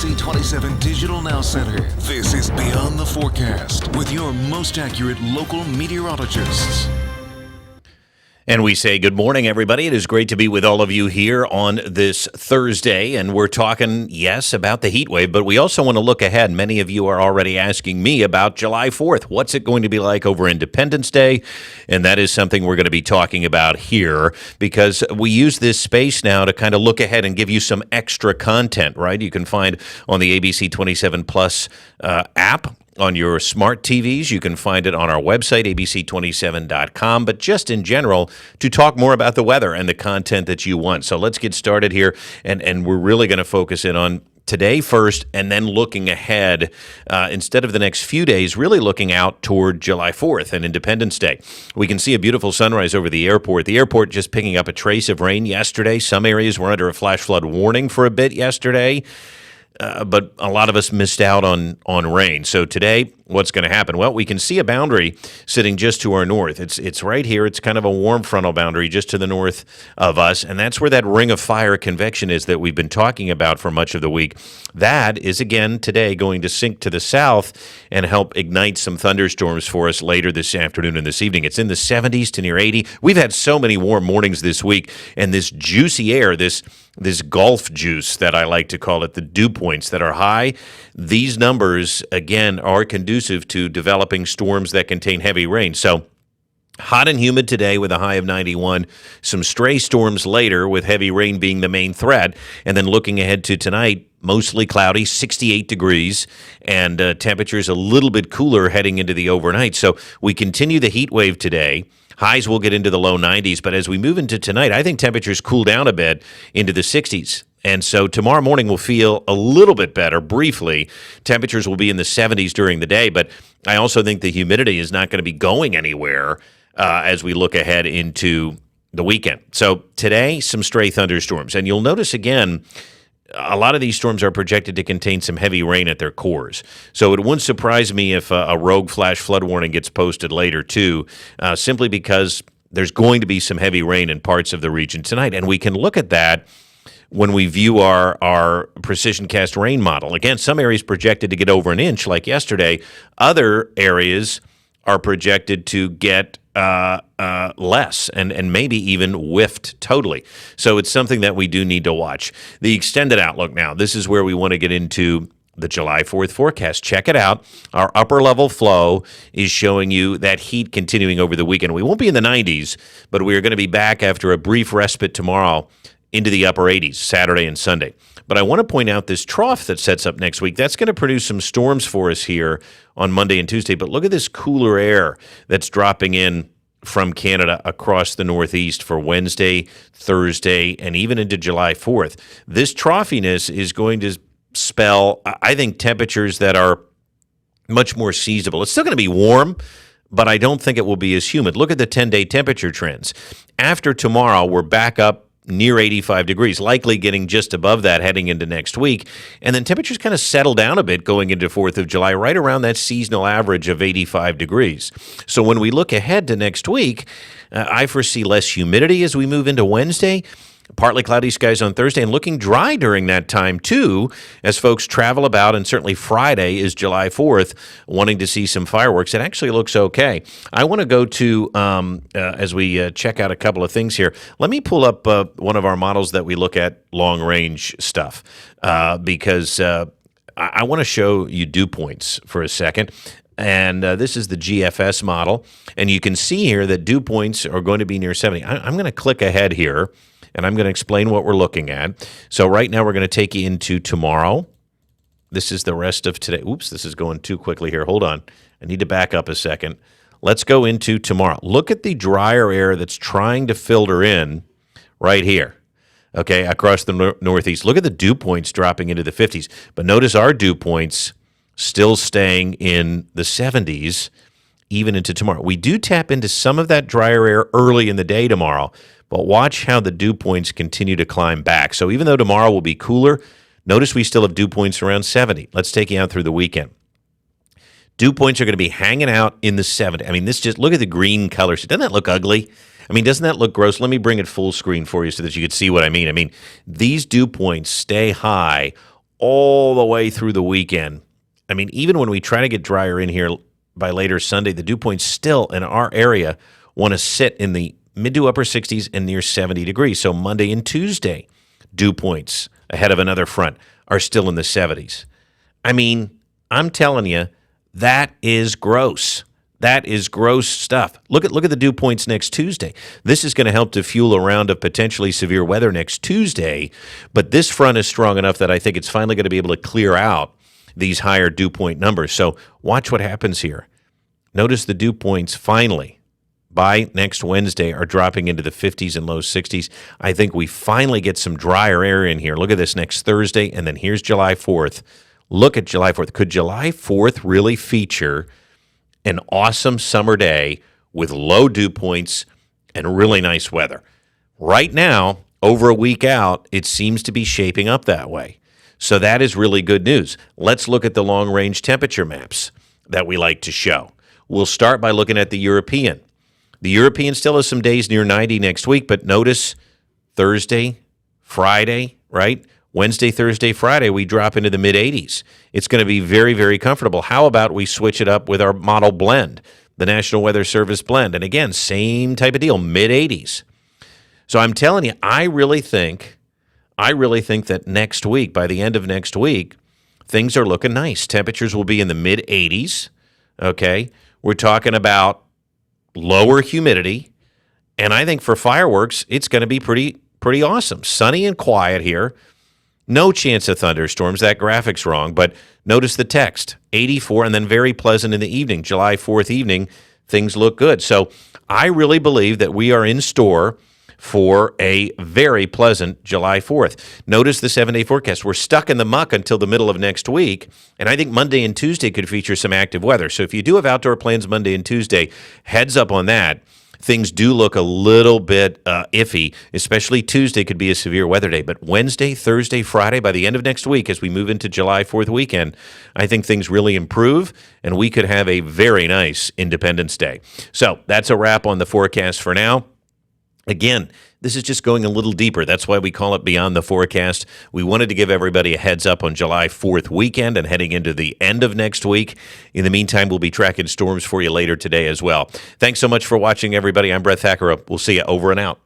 ABC 27 Digital Now Center. This is Beyond the Forecast with your most accurate local meteorologists. And we say good morning, everybody. It is great to be with all of you here on this Thursday. And we're talking, yes, about the heat wave, but we also want to look ahead. Many of you are already asking me about July 4th. What's it going to be like over Independence Day? And that is something we're going to be talking about here because we use this space now to kind of look ahead and give you some extra content, right? You can find on the ABC 27 Plus app on your smart TVs. You can find it on our website, abc27.com, but just in general, to talk more about the weather and the content that you want. So let's get started here, and we're really going to focus in on today first, and then looking ahead instead of the next few days, really looking out toward July 4th and Independence Day. We can see a beautiful sunrise over the airport. The airport just picking up a trace of rain yesterday. Some areas were under a flash flood warning for a bit yesterday. But a lot of us missed out on rain. So today, what's going to happen? Well, we can see a boundary sitting just to our north. It's right here. It's kind of a warm frontal boundary just to the north of us, and that's where that ring of fire convection is that we've been talking about for much of the week. That is, again, today going to sink to the south and help ignite some thunderstorms for us later this afternoon and this evening. It's in the 70s to near 80. We've had so many warm mornings this week, and this juicy air, this Gulf juice that I like to call it, the dew points that are high, these numbers, again, are conducive to developing storms that contain heavy rain. So hot and humid today with a high of 91. Some stray storms later with heavy rain being the main threat. And then looking ahead to tonight, mostly cloudy, 68 degrees, and temperatures a little bit cooler heading into the overnight. So we continue the heat wave today. Highs will get into the low 90s, but as we move into tonight, I think temperatures cool down a bit into the 60s. And so tomorrow morning will feel a little bit better briefly. Temperatures will be in the 70s during the day, but I also think the humidity is not going to be going anywhere as we look ahead into the weekend. So today, some stray thunderstorms. And you'll notice again, a lot of these storms are projected to contain some heavy rain at their cores. So it wouldn't surprise me if a rogue flash flood warning gets posted later too, simply because there's going to be some heavy rain in parts of the region tonight. And we can look at that when we view our precision cast rain model. Again, some areas projected to get over an inch like yesterday. Other areas are projected to get less and maybe even whiffed totally. So it's something that we do need to watch. The extended outlook now, this is where we want to get into the July 4th forecast. Check it out. Our upper level flow is showing you that heat continuing over the weekend. We won't be in the 90s, but we are going to be back after a brief respite tomorrow into the upper 80s, Saturday and Sunday. But I want to point out this trough that sets up next week. That's going to produce some storms for us here on Monday and Tuesday. But look at this cooler air that's dropping in from Canada across the Northeast for Wednesday, Thursday, and even into July 4th. This troughiness is going to spell, I think, temperatures that are much more seasonable. It's still going to be warm, but I don't think it will be as humid. Look at the 10-day temperature trends. After tomorrow, we're back up near 85 degrees, likely getting just above that heading into next week. And then temperatures kind of settle down a bit going into 4th of July, right around that seasonal average of 85 degrees. So when we look ahead to next week, I foresee less humidity as we move into Wednesday. Partly cloudy skies on Thursday and looking dry during that time, too, as folks travel about. And certainly Friday is July 4th, wanting to see some fireworks. It actually looks okay. I want to go to, as we check out a couple of things here, let me pull up one of our models that we look at long-range stuff because I want to show you dew points for a second. And this is the GFS model. And you can see here that dew points are going to be near 70. I'm going to click ahead here. And I'm going to explain what we're looking at. So right now we're going to take you into tomorrow. This is the rest of today. Oops, this is going too quickly here. Hold on. I need to back up a second. Let's go into tomorrow. Look at the drier air that's trying to filter in right here, okay, across the Northeast. Look at the dew points dropping into the 50s. But notice our dew points still staying in the 70s even into tomorrow. We do tap into some of that drier air early in the day tomorrow, but watch how the dew points continue to climb back. So even though tomorrow will be cooler, notice we still have dew points around 70. Let's take you out through the weekend. Dew points are going to be hanging out in the 70s. I mean, this just, look at the green colors. Doesn't that look ugly? I mean, doesn't that look gross? Let me bring it full screen for you so that you can see what I mean. I mean, these dew points stay high all the way through the weekend. I mean, even when we try to get drier in here by later Sunday, the dew points still in our area want to sit in the mid to upper 60s and near 70 degrees. So Monday and Tuesday, dew points ahead of another front are still in the 70s. I mean, I'm telling you, that is gross. That is gross stuff. Look at the dew points next Tuesday. This is going to help to fuel a round of potentially severe weather next Tuesday, but this front is strong enough that I think it's finally going to be able to clear out these higher dew point numbers. So watch what happens here. Notice the dew points finally by next Wednesday are dropping into the 50s and low 60s. I think we finally get some drier air in here. Look at this next Thursday, and then here's July 4th. Look at July 4th. Could July 4th really feature an awesome summer day with low dew points and really nice weather? Right now, over a week out, it seems to be shaping up that way. So that is really good news. Let's look at the long-range temperature maps that we like to show. We'll start by looking at the European. The European still has some days near 90 next week, but notice Thursday, Friday, right? Wednesday, Thursday, Friday, we drop into the mid-80s. It's going to be very, very comfortable. How about we switch it up with our model blend, the National Weather Service blend? And again, same type of deal, mid-80s. So I'm telling you, I really think that next week, by the end of next week, things are looking nice. Temperatures will be in the mid-80s, okay? We're talking about lower humidity, and I think for fireworks, it's going to be pretty awesome. Sunny and quiet here. No chance of thunderstorms. That graphic's wrong, but notice the text, 84, and then very pleasant in the evening. July 4th evening, things look good. So I really believe that we are in store for a very pleasant July 4th. Notice the 7-day forecast. We're stuck in the muck until the middle of next week, and I think Monday and Tuesday could feature some active weather. So if you do have outdoor plans Monday and Tuesday, heads up on that. Things do look a little bit iffy, especially Tuesday could be a severe weather day. But Wednesday, Thursday, Friday, by the end of next week, as we move into July 4th weekend, I think things really improve, and we could have a very nice Independence Day. So that's a wrap on the forecast for now. Again, this is just going a little deeper. That's why we call it Beyond the Forecast. We wanted to give everybody a heads up on July 4th weekend and heading into the end of next week. In the meantime, we'll be tracking storms for you later today as well. Thanks so much for watching, everybody. I'm Brett Thackeray. We'll see you over and out.